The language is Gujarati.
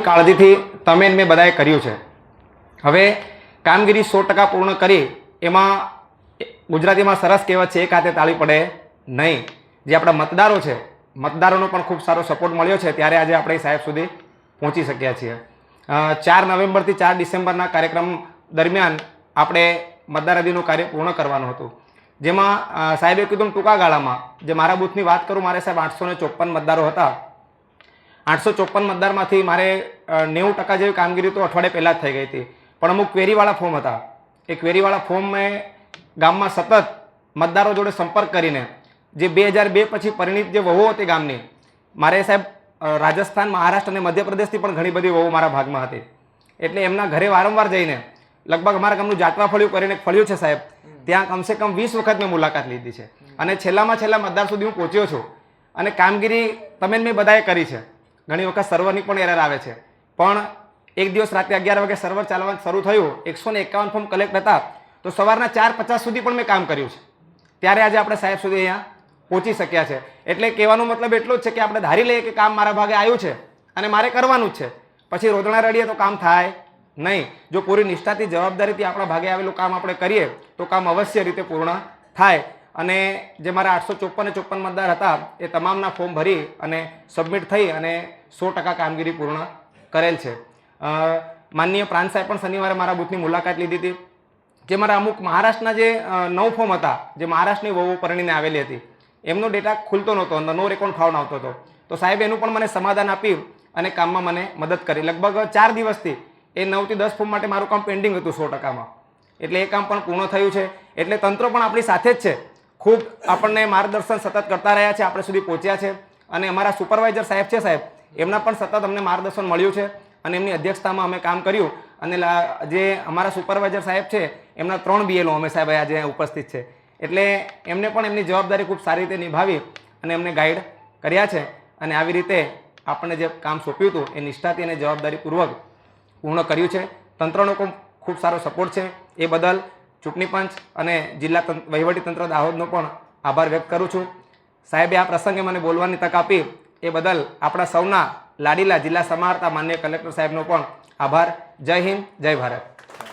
કાળજીથી તમે મેં બધાએ કર્યું છે. હવે કામગીરી 100% પૂર્ણ કરી એમાં ગુજરાતીમાં સરસ કહેવત છે, એક હાથે તાળી પડે નહીં. જે આપણા મતદારો છે, મતદારોનો પણ ખૂબ સારો સપોર્ટ મળ્યો છે, ત્યારે આજે આપણે સાહેબ સુધી પહોંચી શક્યા છીએ. 4 નવેમ્બરથી 4 ડિસેમ્બરના કાર્યક્રમ દરમિયાન આપણે મતદાર યાદીનું કાર્ય પૂર્ણ કરવાનું હતું, જેમાં સાહેબે કીધું ટૂંકા ગાળામાં, જે મારા બૂથની વાત કરું, મારે સાહેબ 854 મતદારો હતા. 854 મતદારમાંથી મારે 90% જેવી કામગીરી તો અઠવાડિયે પહેલાં જ થઈ ગઈ હતી, પણ અમુક ક્વેરીવાળા ફોર્મ હતા. એ ક્વેરીવાળા ફોર્મ મેં ગામમાં સતત મતદારો જોડે સંપર્ક કરીને, જે 2002 પછી પરિણીત જે વહુઓ હતી ગામની, મારે સાહેબ રાજસ્થાન, મહારાષ્ટ્ર અને મધ્યપ્રદેશથી પણ ઘણી બધી વહુ મારા ભાગમાં હતી. એટલે એમના ઘરે વારંવાર જઈને, લગભગ અમારા ગામનું જાટવા ફળિયું કરીને એક ફળિયું છે સાહેબ, ત્યાં કમસે કમ 20 વખત મેં મુલાકાત લીધી છે. અને છેલ્લામાં છેલ્લા મતદાર સુધી હું પહોંચ્યો છું. અને કામગીરી તમે મેં બધાએ કરી છે. ઘણી વખત સર્વરની પણ એરર આવે છે, પણ એક દિવસ રાતે 11 વાગે સર્વર ચાલવાનું શરૂ થયું, 151 ફોર્મ કલેક્ટ હતા, તો સવારના 4:50 સુધી પણ મેં કામ કર્યું છે. ત્યારે આજે આપણે સાહેબ સુધી અહીંયા પહોંચી શક્યા છે. એટલે કહેવાનો મતલબ એટલો જ છે કે આપણે ધારી લઈએ કે કામ મારા ભાગે આવ્યું છે અને મારે કરવાનું જ છે, પછી રોદણા રડીએ તો કામ થાય નહીં. જો પૂરી નિષ્ઠાથી, જવાબદારીથી આપણા ભાગે આવેલું કામ આપણે કરીએ તો કામ અવશ્ય રીતે પૂર્ણ થાય. અને જે મારા 854 મતદાર હતા, એ તમામના ફોર્મ ભરી અને સબમિટ થઈ અને 100% કામગીરી પૂર્ણ કરેલ છે. માનનીય પ્રાંત સાહેબ પણ શનિવારે મારા બૂથની મુલાકાત લીધી હતી. જે મારા અમુક મહારાષ્ટ્રના જે 9 ફોર્મ હતા, જે મહારાષ્ટ્રની વહુ પરણીને આવેલી હતી, એમનો ડેટા ખુલતો નહોતો, નો રેકોર્ડ ફાવન આવતો હતો. તો સાહેબ એનું પણ મને સમાધાન આપી અને કામમાં મને મદદ કરી. લગભગ 4 દિવસથી એ 9 થી 10 ફોર્મ માટે મારું કામ પેન્ડિંગ હતું 100%માં. એટલે એ કામ પણ પૂર્ણ થયું છે. એટલે તંત્ર પણ આપણી સાથે જ છે. ખૂબ આપણને માર્ગદર્શન સતત કરતા રહ્યા છે, આપણે સુધી પહોંચ્યા છે. અને અમારા સુપરવાઇઝર સાહેબ છે સાહેબ, એમના પણ સતત અમને માર્ગદર્શન મળ્યું છે અને એમની અધ્યક્ષતામાં અમે કામ કર્યું. અને જે અમારા સુપરવાઇઝર સાહેબ છે, એમના 3 BLO અમે સાહેબ આજે ઉપસ્થિત છે. એટલે એમને પણ એમની જવાબદારી ખૂબ સારી રીતે નિભાવી અને એમને ગાઈડ કર્યા છે. અને આવી રીતે આપણને જે કામ સોંપ્યું હતું એ નિષ્ઠાથી અને જવાબદારીપૂર્વક પૂર્ણ કર્યું છે. તંત્રનો ખૂબ સારો સપોર્ટ છે. એ બદલ ચૂંટણી પંચ અને જિલ્લા વહીવટીતંત્ર દાહોદનો પણ આભાર વ્યક્ત કરું છું. સાહેબે આ પ્રસંગે મને બોલવાની તક આપી એ બદલ આપણા સૌના લાડીલા જિલ્લા સમાહર્તા માનનીય કલેક્ટર સાહેબનો પણ આભાર. જય હિન્દ, જય ભારત.